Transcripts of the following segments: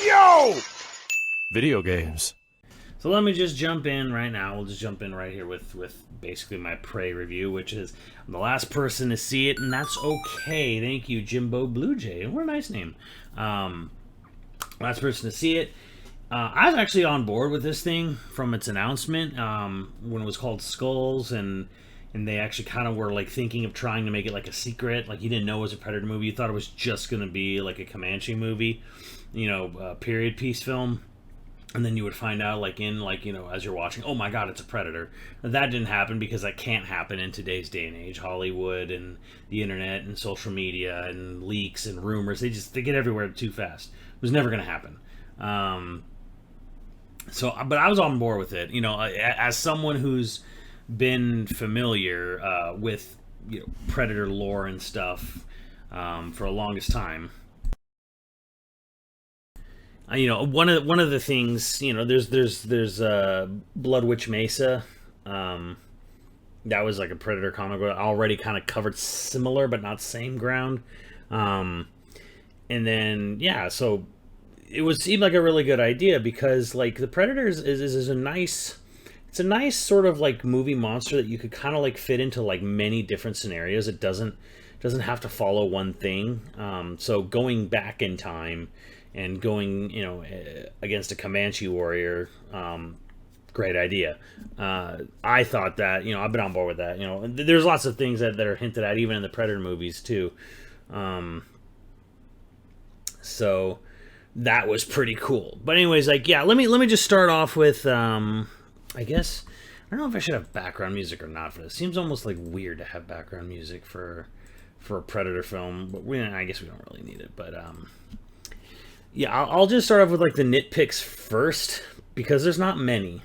Yo! Video games. So let me just jump in right now. We'll just jump in right here with basically my Prey review, which is I'm the last person to see it, and that's okay. Thank you, Jimbo Blue Jay. What a nice name. Last person to see it. I was actually on board with this thing from its announcement when it was called Skulls, and they actually kind of were like thinking of trying to make it like a secret. Like you didn't know it was a Predator movie. You thought it was just going to be like a Comanche movie, a period piece film. And then you would find out, as you're watching, oh my god, it's a Predator. That didn't happen because that can't happen in today's day and age. Hollywood and the internet and social media and leaks and rumors, they get everywhere too fast. It was never going to happen. But I was on board with it. As someone who's been familiar with Predator lore and stuff for the longest time. One of the things, there's Blood Witch Mesa. That was like a Predator comic book. I already kind of covered similar but not same ground. And then so it seemed like a really good idea because like the Predators is a nice. It's a nice sort of like movie monster that you could kind of like fit into like many different scenarios. It doesn't have to follow one thing. So going back in time and going, against a Comanche warrior, great idea. I thought that, I've been on board with that. There's lots of things that are hinted at, even in the Predator movies too. So that was pretty cool. But anyways, let me just start off with, I guess, I don't know if I should have background music or not for this. Seems almost like weird to have background music for a Predator film, but I guess we don't really need it. But I'll just start off with like the nitpicks first because there's not many.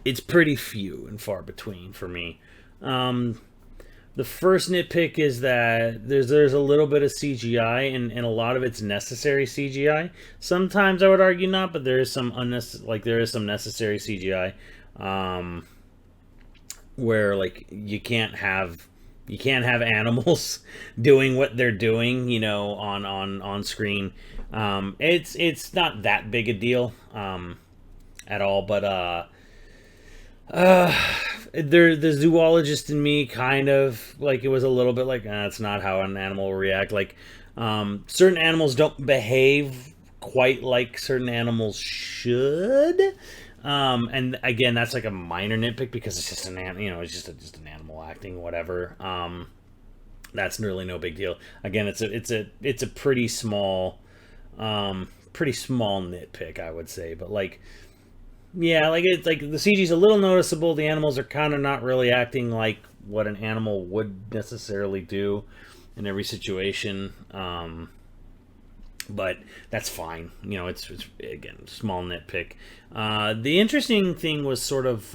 It's pretty few and far between for me. The first nitpick is that there's a little bit of CGI and a lot of it's necessary CGI. Sometimes I would argue not, but there is some necessary CGI where like you can't have animals doing what they're doing, on screen. It's not that big a deal at all, but the zoologist in me kind of like it was a little bit like that's not how an animal will react. Like certain animals don't behave quite like certain animals should. And again, that's like a minor nitpick because it's just it's just an animal acting, whatever. That's really no big deal. Again, it's a pretty small nitpick, I would say. But it's like the CG's a little noticeable. The animals are kind of not really acting like what an animal would necessarily do in every situation. But that's fine. It's again small nitpick. The interesting thing was sort of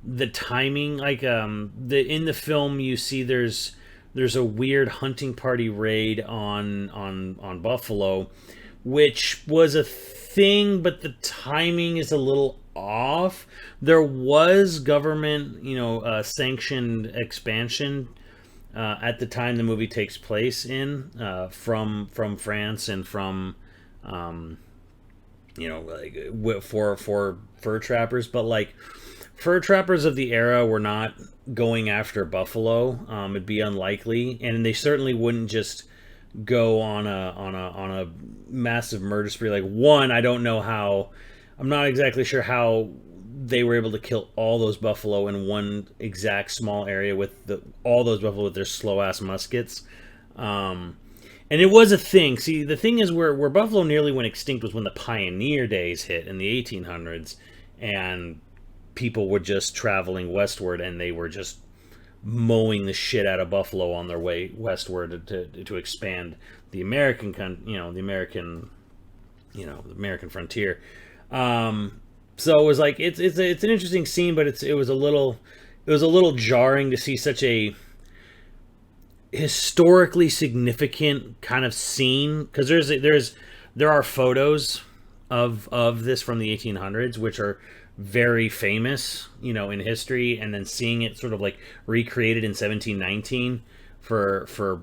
the timing. Like in the film, you see there's a weird hunting party raid on buffalo, which was a thing, but the timing is a little off. There was government, sanctioned expansion at the time the movie takes place in from France and from for fur trappers, but like fur trappers of the era were not going after buffalo. It'd be unlikely, and they certainly wouldn't just go on a massive murder spree. Like I don't know how. I'm not exactly sure how they were able to kill all those buffalo in one exact small area with all those buffalo with their slow ass muskets. And it was a thing. See, the thing is where buffalo nearly went extinct was when the pioneer days hit in the 1800s, and people were just traveling westward, and they were just mowing the shit out of buffalo on their way westward to expand the American frontier. So it was like it's an interesting scene, but it was a little jarring to see such a historically significant kind of scene, because there are photos of this from the 1800s which are very famous, in history, and then seeing it sort of like recreated in 1719 for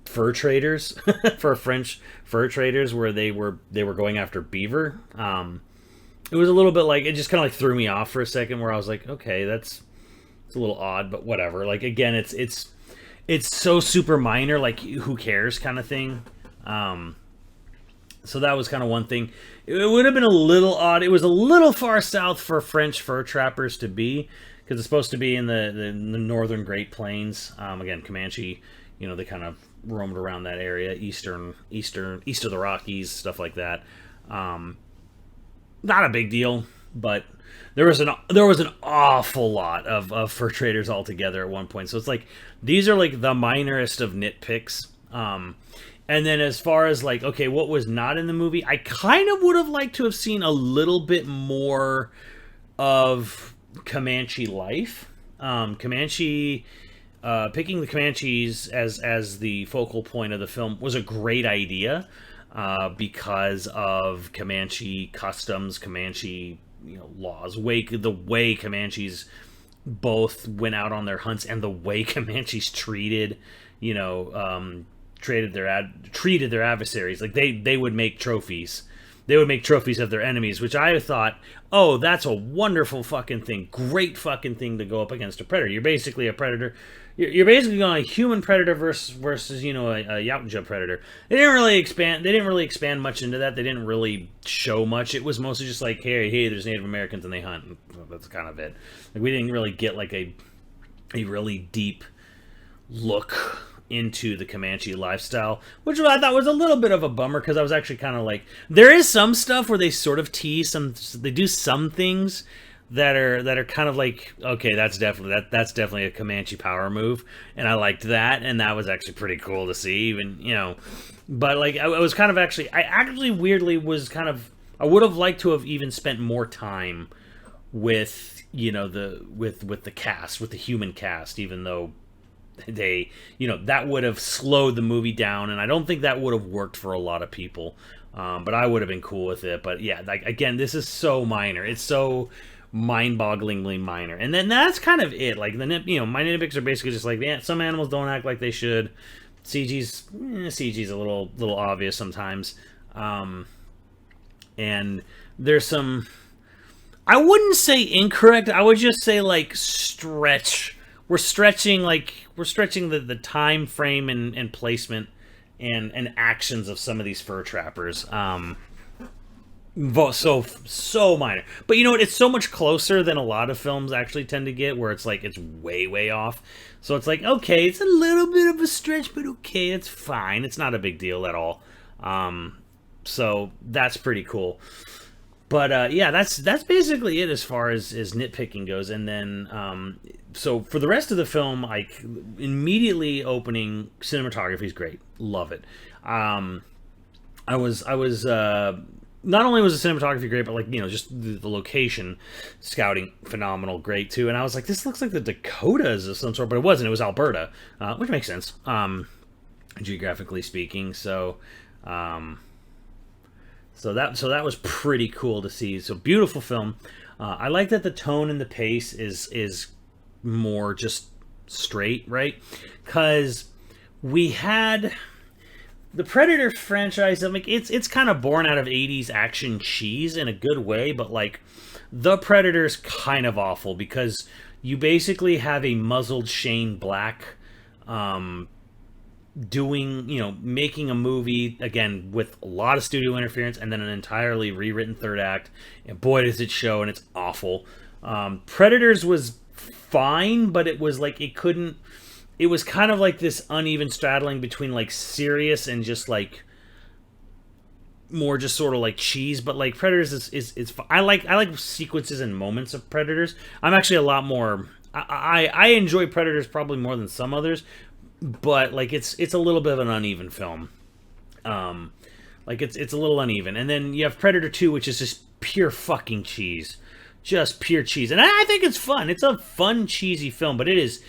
fur traders for French fur traders, where they were going after beaver. It was a little bit like, it just kind of like threw me off for a second, where I was like, okay, it's a little odd, but whatever. Like, again, it's so super minor, like who cares kind of thing. So that was kind of one thing. It would have been a little odd. It was a little far south for French fur trappers to be, because it's supposed to be in the northern Great Plains. Again, Comanche, they kind of roamed around that area, east of the Rockies, stuff like that. Not a big deal, but there was an awful lot of fur traders altogether at one point. So it's like, these are like the minorest of nitpicks. And then as far as like, okay, what was not in the movie, I kind of would have liked to have seen a little bit more of Comanche life. Picking the Comanches as the focal point of the film was a great idea, because of Comanche customs, Comanche laws, the way Comanches both went out on their hunts, and the way Comanches treated treated their adversaries. Like, they would make trophies. They would make trophies of their enemies, which I thought, oh, that's a wonderful fucking thing. Great fucking thing to go up against a predator. You're basically a predator. You're basically going a human predator versus a Yautja predator. They didn't really expand much into that. They didn't really show much. It was mostly just like, hey, there's Native Americans and they hunt. That's kind of it. Like, we didn't really get like a really deep look into the Comanche lifestyle, which I thought was a little bit of a bummer, because I was actually kind of like, there is some stuff where they sort of tease they do some things that are kind of like, okay, that's definitely a Comanche power move, and I liked that, and that was actually pretty cool to see, even, but like, I was kind of I weirdly was kind of, I would have liked to have even spent more time with the cast, with the human cast, even though they that would have slowed the movie down, and I don't think that would have worked for a lot of people, but I would have been cool with it. But yeah, like, again, this is so minor, it's so mind-bogglingly minor, and then that's kind of it. Like, my nitpicks are basically just like, yeah, some animals don't act like they should, CG's a little obvious sometimes, and there's some, I wouldn't say incorrect, I would just say like we're stretching the time frame and placement and actions of some of these fur trappers. So minor. But you know what? It's so much closer than a lot of films actually tend to get, where it's like, it's way off. So it's like, okay, it's a little bit of a stretch, but okay, it's fine. It's not a big deal at all. So that's pretty cool. But yeah, that's basically it as far as nitpicking goes. And then so for the rest of the film, like, immediately opening, cinematography is great, love it. I was not only was the cinematography great, but like, just the location scouting phenomenal, great too. And I was like, this looks like the Dakotas of some sort, but it wasn't. It was Alberta, which makes sense, geographically speaking. So that was pretty cool to see. So beautiful film. I like that the tone and the pace is more just straight, right? Because we had the Predator franchise. I'm like, it's kind of born out of 80s action cheese in a good way, but like, the Predator's kind of awful, because you basically have a muzzled Shane Black making a movie, again, with a lot of studio interference, and then an entirely rewritten third act, and boy does it show, and it's awful. Predators was fine, but it was like, it was kind of like this uneven straddling between like serious and just like more just sort of like cheese. But like, Predators is I like sequences and moments of Predators. I'm actually a lot more, I enjoy Predators probably more than some others, but like, it's a little bit of an uneven film. Like, it's a little uneven. And then you have Predator 2, which is just pure fucking cheese. Just pure cheese. And I think it's fun. It's a fun, cheesy film, but it is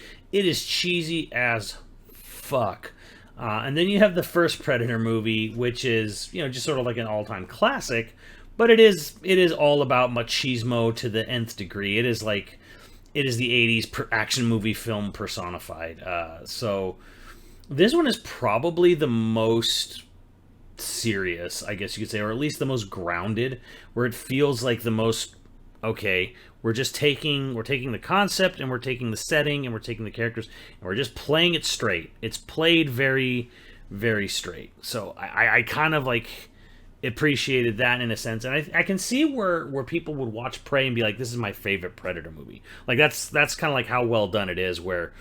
cheesy as fuck. And then you have the first Predator movie, which is, just sort of like an all-time classic, but it is all about machismo to the nth degree. It is the 80s action movie film personified. So This one is probably the most serious, I guess you could say, or at least the most grounded, where it feels like the most okay. We're taking the concept and we're taking the setting and we're taking the characters and we're just playing it straight. It's played very, very straight. So I kind of like appreciated that in a sense, and I can see where people would watch Prey and be like, "This is my favorite Predator movie." Like that's kind of like how well done it is, where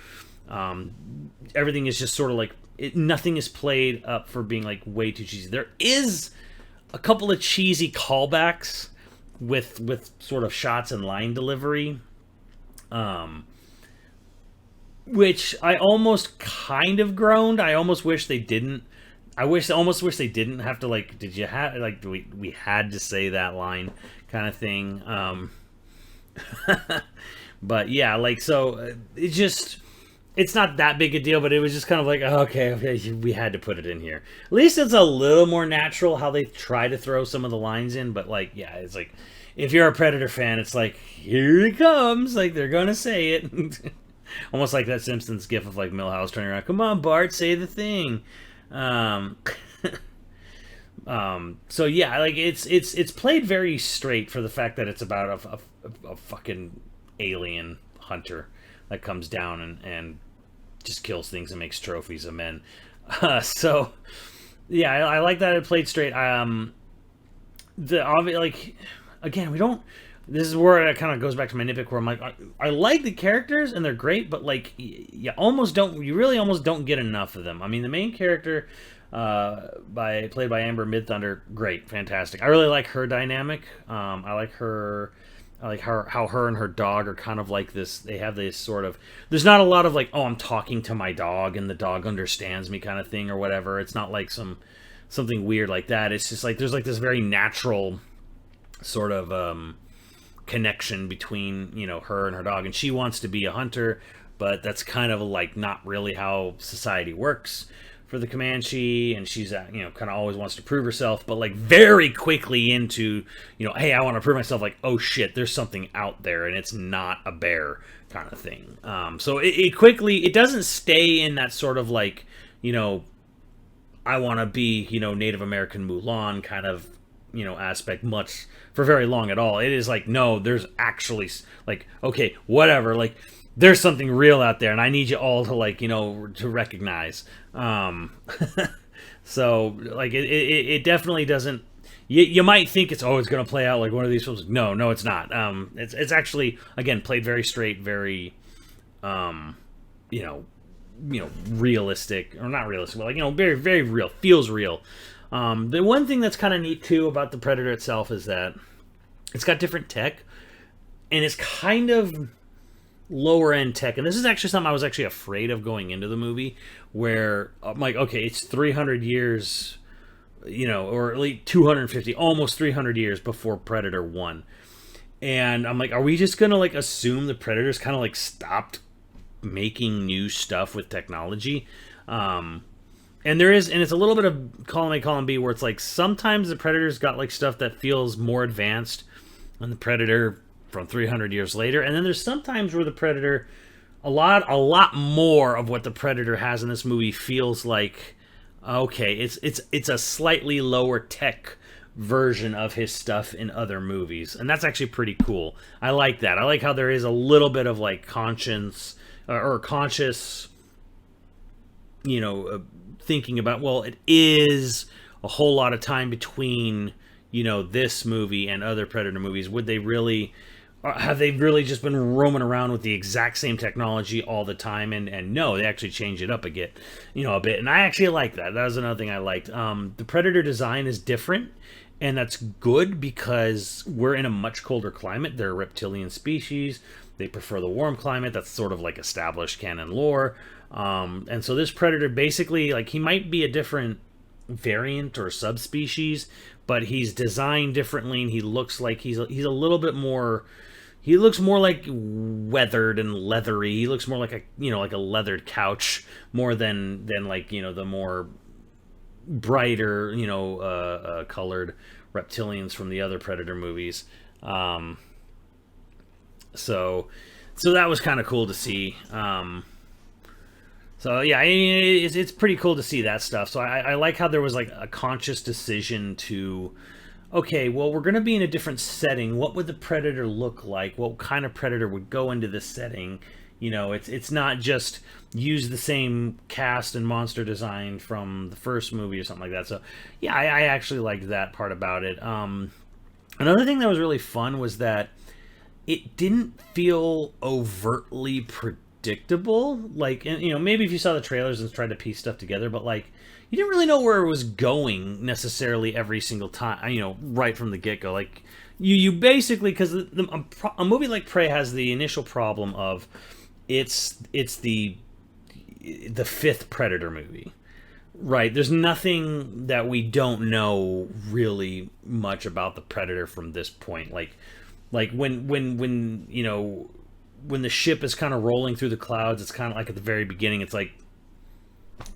everything is just sort of like nothing is played up for being like way too cheesy. There is a couple of cheesy callbacks with sort of shots and line delivery, which I almost kind of groaned. I almost wish they didn't. Almost wish they didn't have to like. Did you have like we had to say that line kind of thing? But yeah, like so it just. It's not that big a deal, but it was just kind of like, okay, we had to put it in here. At least it's a little more natural how they try to throw some of the lines in, but like, yeah, it's like, if you're a Predator fan, it's like, here it comes, like, they're gonna say it. Almost like that Simpsons gif of like Milhouse turning around, come on, Bart, say the thing. So yeah, like, it's played very straight for the fact that it's about a fucking alien hunter that comes down and just kills things and makes trophies of men. So yeah, I like that it played straight. Like again, we don't. This is where it kind of goes back to my nitpick, where I'm like, I like the characters and they're great, but like you really almost don't get enough of them. I mean, the main character, played by Amber Midthunder, great, fantastic. I really like her dynamic. I like how her and her dog are kind of like this. They have this sort of. There's not a lot of like, oh, I'm talking to my dog and the dog understands me kind of thing or whatever. It's not like something weird like that. It's just like there's like this very natural sort of connection between her and her dog, and she wants to be a hunter, but that's kind of like not really how society works for the Comanche, and she's kind of always wants to prove herself, but like very quickly into hey, I want to prove myself, like, oh shit, there's something out there and it's not a bear kind of thing. So it doesn't stay in that sort of like I want to be Native American Mulan kind of aspect much for very long at all. It is like, no, there's actually like, okay, whatever, like there's something real out there and I need you all to like to recognize. So like it definitely doesn't. You might think it's gonna play out like one of these films. No, it's not. It's actually, again, played very straight, very realistic, or not realistic, but like very, very real, feels real. The one thing that's kind of neat too about the Predator itself is that it's got different tech, and it's kind of lower end tech. And this is actually something I was actually afraid of going into the movie, where I'm like, okay, it's 300 years, or at least 250, almost 300 years before Predator 1. And I'm like, are we just gonna like assume the Predators kind of like stopped making new stuff with technology? And it's a little bit of column A, column B, where it's like sometimes the Predator's got like stuff that feels more advanced than the Predator from 300 years later, and then there's sometimes where the Predator, a lot more of what the Predator has in this movie feels like, okay, it's a slightly lower tech version of his stuff in other movies, and that's actually pretty cool. I like that. I like how there is a little bit of like conscience or conscious, thinking about, well, it is a whole lot of time between this movie and other Predator movies. Would they really, have they really just been roaming around with the exact same technology all the time? And no, they actually changed it up a bit, and I actually like that. That was another thing I liked. The Predator design is different, and that's good because we're in a much colder climate. They're a reptilian species. They prefer the warm climate. That's sort of like established canon lore. And so this Predator, basically, like, he might be a different variant or subspecies, but he's designed differently, and he looks like he's a little bit more. He looks more like weathered and leathery. He looks more like a leathered couch more than like the more brighter colored reptilians from the other Predator movies. So that was kind of cool to see. So yeah, I mean, it's pretty cool to see that stuff. So I like how there was like a conscious decision to, okay, well, we're going to be in a different setting. What would the predator look like? What kind of predator would go into this setting? You know, it's not just use the same cast and monster design from the first movie or something like that. So yeah, I actually liked that part about it. Another thing that was really fun was that it didn't feel overtly predictable. Like, you know, maybe if you saw the trailers and tried to piece stuff together, but like, you didn't really know where it was going necessarily every single time, you know, right from the get-go. Like, you basically, because a movie like Prey has the initial problem of it's the fifth Predator movie. Right, there's nothing that we don't know really much about the Predator from this point. Like when you know, when the ship is kind of rolling through the clouds, it's kind of like at the very beginning. It's like,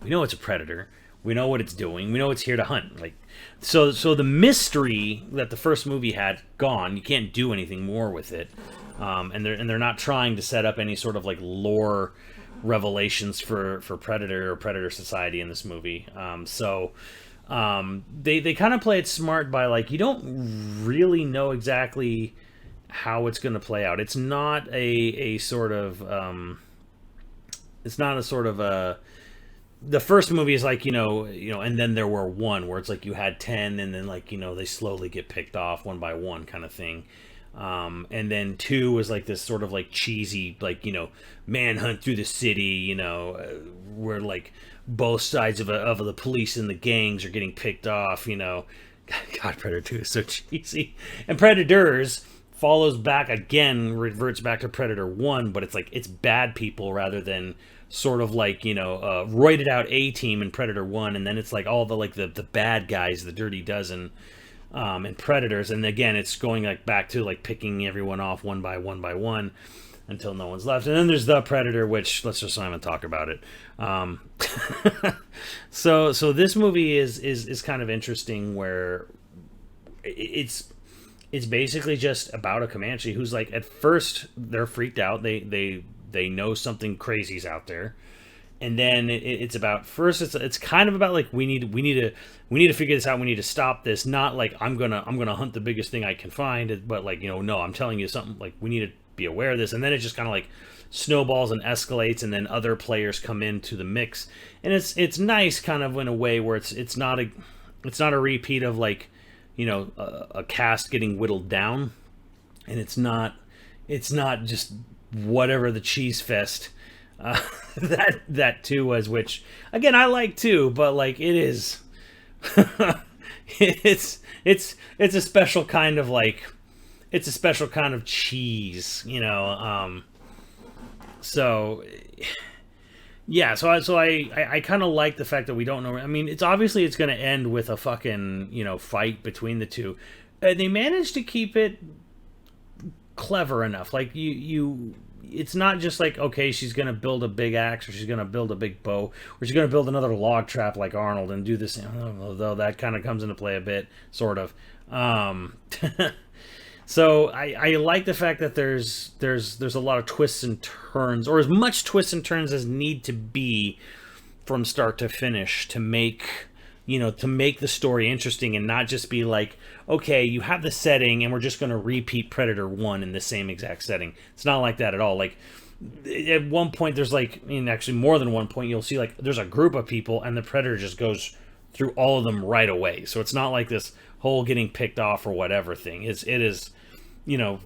we know it's a predator. We know what it's doing. We know it's here to hunt. Like, so the mystery that the first movie had gone. You can't do anything more with it, and they're not trying to set up any sort of like lore revelations for Predator or Predator Society in this movie. They kind of play it smart by like, you don't really know exactly how it's going to play out. It's not a sort of the first movie is like, you know, and then there were one where it's like you had 10 and then like, you know, they slowly get picked off one by one kind of thing. And then 2 was like this sort of like cheesy, like, you know, manhunt through the city, you know, where like both sides of the police and the gangs are getting picked off, you know. God, Predator 2 is so cheesy. And Predators follows back again, reverts back to Predator 1, but it's like, it's bad people rather than sort of like, you know, roided out A-Team in Predator 1, and then it's like all the like the bad guys, the Dirty Dozen, and Predators, and again it's going like back to like picking everyone off one by one until no one's left. And then there's the Predator, which let's just not even talk about it. So this movie is kind of interesting, where it's basically just about a Comanche who's like, at first they're freaked out, they know something crazy's out there, and then it's about, first it's kind of about like, we need to figure this out, we need to stop this, not like I'm gonna hunt the biggest thing I can find, but like, you know, no, I'm telling you something, like, we need to be aware of this. And then it just kind of like snowballs and escalates, and then other players come into the mix, and it's nice kind of in a way where it's not a repeat of like, you know, a cast getting whittled down, and it's not just whatever the cheese fest that 2 was, which again I like too, but like, it is it's a special kind of like, it's a special kind of cheese, you know. So yeah, so I kind of like the fact that we don't know. I mean, it's obviously it's going to end with a fucking, you know, fight between the two. They managed to keep it clever enough. Like, it's not just like, okay, she's going to build a big axe, or she's going to build a big bow, or she's going to build another log trap like Arnold and do this. Although that kind of comes into play a bit, sort of. So I like the fact that there's a lot of twists and turns, or as much twists and turns as need to be from start to finish to make, you know, to make the story interesting, and not just be like, okay, you have the setting and we're just going to repeat Predator 1 in the same exact setting. It's not like that at all. Like, at one point there's like, I mean, actually more than one point, you'll see like there's a group of people and the Predator just goes through all of them right away. So it's not like this whole getting picked off or whatever thing. It is, you know,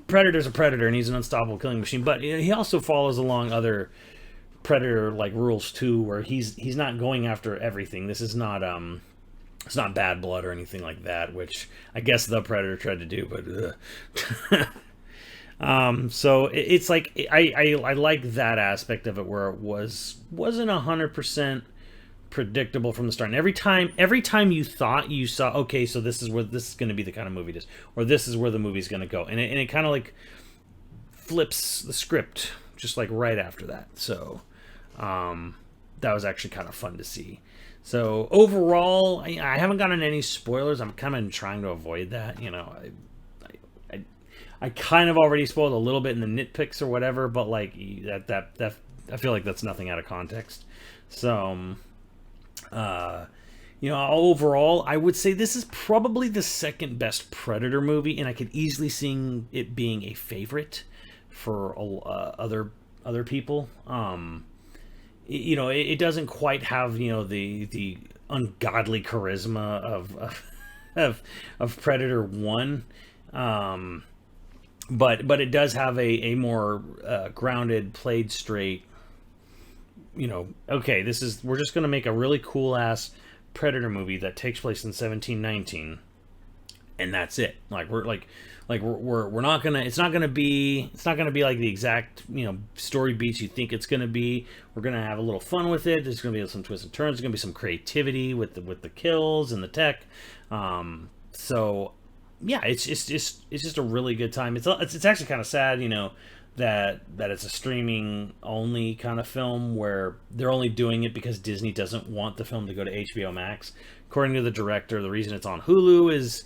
Predator's a Predator and he's an unstoppable killing machine, but he also follows along other Predator like rules too, where he's not going after everything. This is not it's not Bad Blood or anything like that, which I guess the Predator tried to do, but so it's like, I like that aspect of it, where it wasn't 100% predictable from the start. And every time you thought you saw, okay, so this is going to be the kind of movie it is, or this is where the movie's going to go, and it kind of like flips the script just like right after that. So that was actually kind of fun to see. So overall, I haven't gotten any spoilers. I'm kind of trying to avoid that, you know. I kind of already spoiled a little bit in the nitpicks or whatever, but like that I feel like that's nothing out of context. So, you know, overall, I would say this is probably the second best Predator movie, and I could easily see it being a favorite for other people. You know, it doesn't quite have, you know, the ungodly charisma of Predator 1. But it does have a more grounded, played straight, you know, okay, we're just going to make a really cool ass Predator movie that takes place in 1719, and that's it. We're not gonna. It's not gonna be like the exact, you know, story beats you think it's gonna be. We're gonna have a little fun with it. There's gonna be some twists and turns. There's gonna be some creativity with the kills and the tech. So yeah, it's just a really good time. It's actually kind of sad, you know, that it's a streaming only kind of film where they're only doing it because Disney doesn't want the film to go to HBO Max. According to the director, the reason it's on Hulu is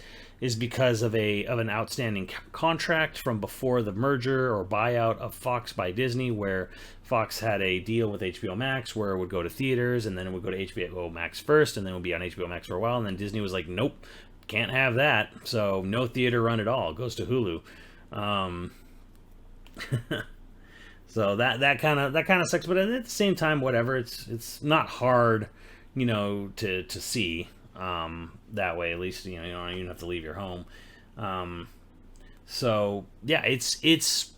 because of an outstanding contract from before the merger or buyout of Fox by Disney, where Fox had a deal with HBO Max where it would go to theaters and then it would go to HBO Max first and then it would be on HBO Max for a while, and then Disney was like, nope, can't have that, so no theater run at all, it goes to Hulu. So that kind of sucks, but at the same time, whatever. It's not hard, you know, to see that way. At least, you know, you don't even have to leave your home. So yeah, it's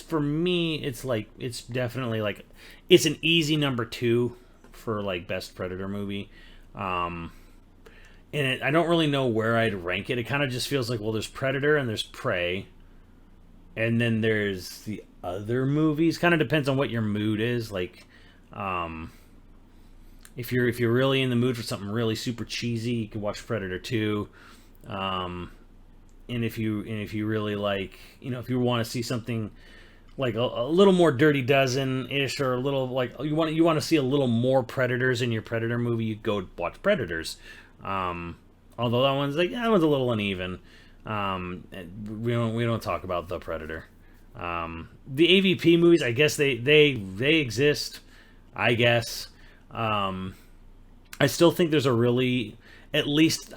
for me. It's definitely like it's an easy number 2 for like best Predator movie. And I don't really know where I'd rank it. It kind of just feels like, well, there's Predator and there's Prey. And then there's the other movies. Kind of depends on what your mood is. Like, if you're really in the mood for something really super cheesy, you can watch Predator 2. And if you really like, you know, if you want to see something like a little more Dirty Dozen-ish, or a little like you want to see a little more Predators in your Predator movie, you go watch Predators. Although that one's a little uneven. We don't talk about The Predator. The AVP movies, I guess they exist, I guess. I still think there's I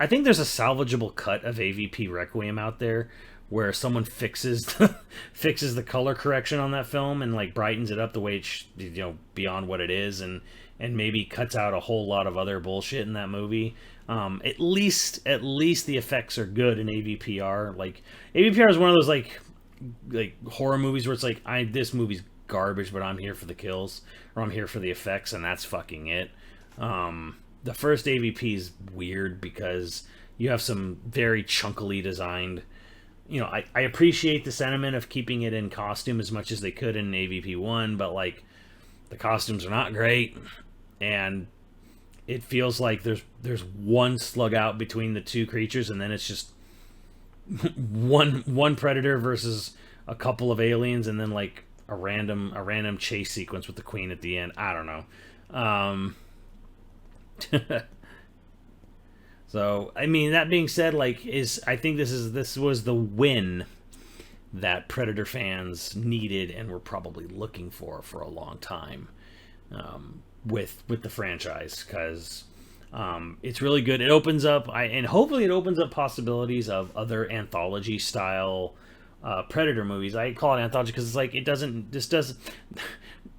think there's a salvageable cut of AVP Requiem out there where someone fixes the color correction on that film and like brightens it up the way it's, you know, beyond what it is, and maybe cuts out a whole lot of other bullshit in that movie. At least the effects are good in AVPR. Like, AVPR is one of those like horror movies where it's like, this movie's garbage, but I'm here for the kills, or I'm here for the effects, and that's fucking it. The first AVP is weird because you have some very chunkily designed. You know, I appreciate the sentiment of keeping it in costume as much as they could in AVP 1, but like, the costumes are not great, and it feels like there's one slug out between the two creatures, and then it's just one predator versus a couple of aliens, and then like a random chase sequence with the queen at the end. I don't know. So I mean, that being said, like, I think this was the win that Predator fans needed and were probably looking for a long time. With the franchise, because it's really good. It opens up, and hopefully it opens up possibilities of other anthology style Predator movies. I call it anthology because it's like this doesn't,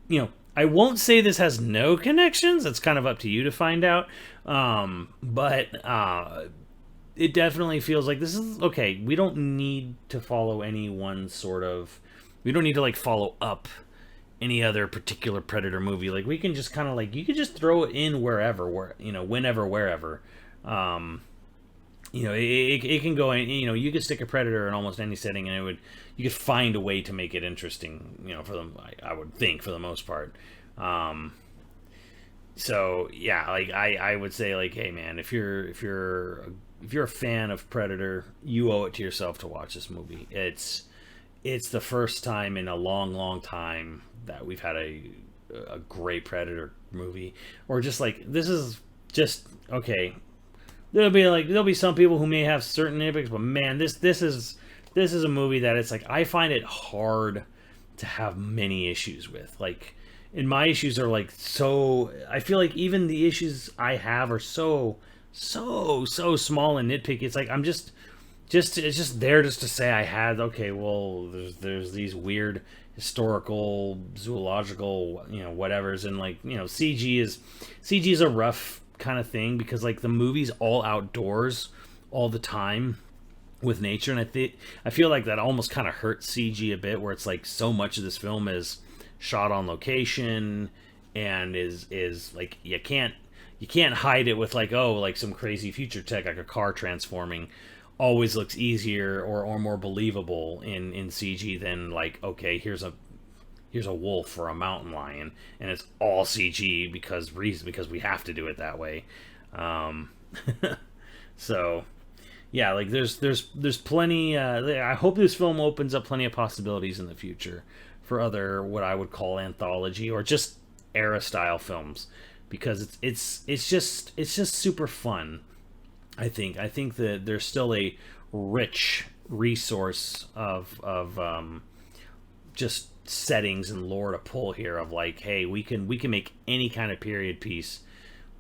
you know, I won't say this has no connections. It's kind of up to you to find out. But it definitely feels like this is okay. We don't need to follow any one sort of. We don't need to like follow up any other particular Predator movie. Like, we can just kind of like, you could just throw it in wherever, whenever, wherever. You know, it can go in, you know, you could stick a Predator in almost any setting and you could find a way to make it interesting, you know, for them, I would think, for the most part. So yeah, like I would say, like, hey man, if you're a fan of Predator, you owe it to yourself to watch this movie. It's the first time in a long time that we've had a great Predator movie, or just like, this is just okay. There'll be some people who may have certain nitpicks, but man, this is a movie that it's like, I find it hard to have many issues with. Like, and my issues are like so. I feel like even the issues I have are so small and nitpicky. It's like I'm just it's just there just to say I had okay. Well, there's these weird historical, zoological, whatever's, and like CG is a rough kind of thing because like the movie's all outdoors all the time with nature, and I feel like that almost kind of hurts CG a bit, where it's like so much of this film is shot on location and is like you can't hide it with like, oh, like some crazy future tech like a car transforming always looks easier or more believable in CG than like, okay, here's a wolf or a mountain lion and it's all CG because we have to do it that way. So yeah, like there's plenty. I hope this film opens up plenty of possibilities in the future for other what I would call anthology or just era style films, because it's just super fun. I think that there's still a rich resource of just settings and lore to pull here of like, hey, we can make any kind of period piece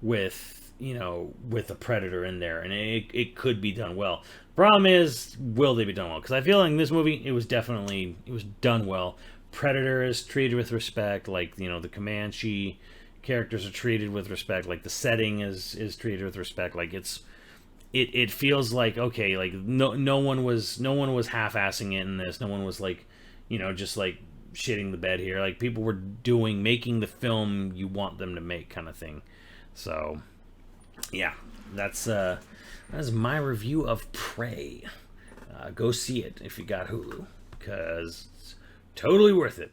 with with a Predator in there, and it could be done well. Problem is, will they be done well? Because I feel like in this movie it was done well. Predator is treated with respect, like the Comanche characters are treated with respect, like the setting is treated with respect, like it feels like okay, like no one was half-assing it in this. No one was like just like shitting the bed here. Like people were making the film you want them to make, kind of thing. So yeah, that's my review of Prey. Go see it if you got Hulu, because it's totally worth it.